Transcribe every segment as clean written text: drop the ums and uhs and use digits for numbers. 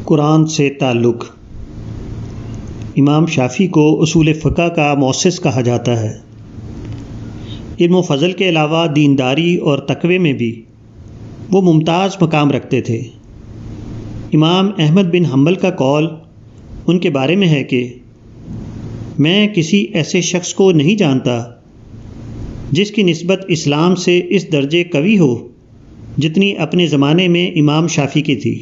قرآن سے تعلق۔ امام شافعی کو اصول فقہ کا مؤسس کہا جاتا ہے۔ علم و فضل کے علاوہ دینداری اور تقوی میں بھی وہ ممتاز مقام رکھتے تھے۔ امام احمد بن حنبل کا قول ان کے بارے میں ہے کہ میں کسی ایسے شخص کو نہیں جانتا جس کی نسبت اسلام سے اس درجے قوی ہو جتنی اپنے زمانے میں امام شافعی کی تھی۔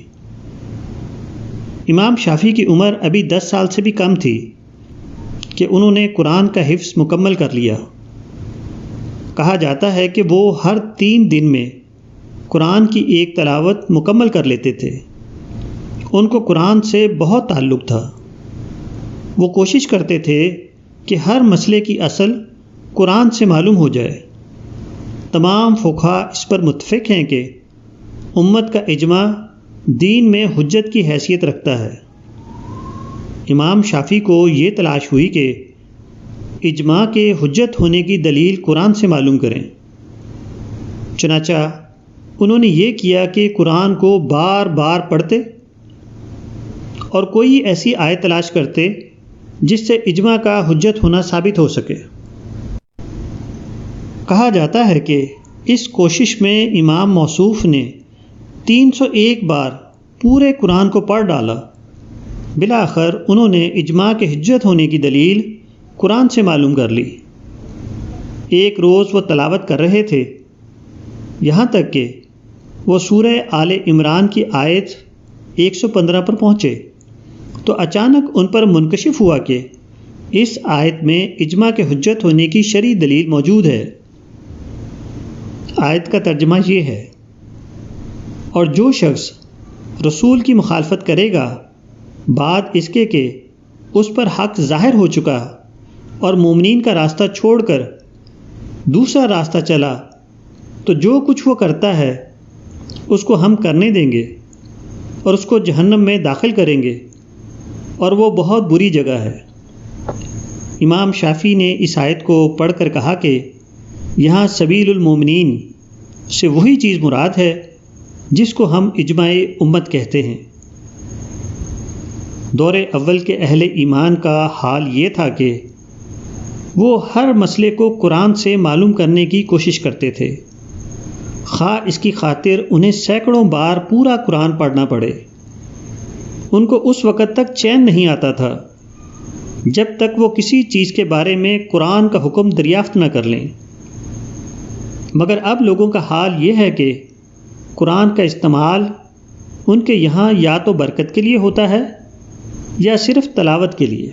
امام شافعی کی عمر ابھی 10 سال سے بھی کم تھی کہ انہوں نے قرآن کا حفظ مکمل کر لیا۔ کہا جاتا ہے کہ وہ ہر 3 دن میں قرآن کی ایک تلاوت مکمل کر لیتے تھے۔ ان کو قرآن سے بہت تعلق تھا۔ وہ کوشش کرتے تھے کہ ہر مسئلے کی اصل قرآن سے معلوم ہو جائے۔ تمام فقہاء اس پر متفق ہیں کہ امت کا اجماع دین میں حجت کی حیثیت رکھتا ہے۔ امام شافعی کو یہ تلاش ہوئی کہ اجماع کے حجت ہونے کی دلیل قرآن سے معلوم کریں۔ چنانچہ انہوں نے یہ کیا کہ قرآن کو بار بار پڑھتے اور کوئی ایسی آیت تلاش کرتے جس سے اجماع کا حجت ہونا ثابت ہو سکے۔ کہا جاتا ہے کہ اس کوشش میں امام موصوف نے 301 بار پورے قرآن کو پڑھ ڈالا۔ بالآخر انہوں نے اجماع کے حجت ہونے کی دلیل قرآن سے معلوم کر لی۔ ایک روز وہ تلاوت کر رہے تھے، یہاں تک کہ وہ سورہ آل عمران کی آیت 115 پر پہنچے تو اچانک ان پر منکشف ہوا کہ اس آیت میں اجماع کے حجت ہونے کی شرعی دلیل موجود ہے۔ آیت کا ترجمہ یہ ہے: اور جو شخص رسول کی مخالفت کرے گا بعد اس کے کہ اس پر حق ظاہر ہو چکا اور مومنین کا راستہ چھوڑ کر دوسرا راستہ چلا تو جو کچھ وہ کرتا ہے اس کو ہم کرنے دیں گے اور اس کو جہنم میں داخل کریں گے اور وہ بہت بری جگہ ہے۔ امام شافعی نے اس آیت کو پڑھ کر کہا کہ یہاں سبیل المومنین سے وہی چیز مراد ہے جس کو ہم اجماع امت کہتے ہیں۔ دور اول کے اہل ایمان کا حال یہ تھا کہ وہ ہر مسئلے کو قرآن سے معلوم کرنے کی کوشش کرتے تھے، خواہ اس کی خاطر انہیں سینکڑوں بار پورا قرآن پڑھنا پڑے۔ ان کو اس وقت تک چین نہیں آتا تھا جب تک وہ کسی چیز کے بارے میں قرآن کا حکم دریافت نہ کر لیں۔ مگر اب لوگوں کا حال یہ ہے کہ قرآن کا استعمال ان کے یہاں یا تو برکت کے لیے ہوتا ہے یا صرف تلاوت کے لیے۔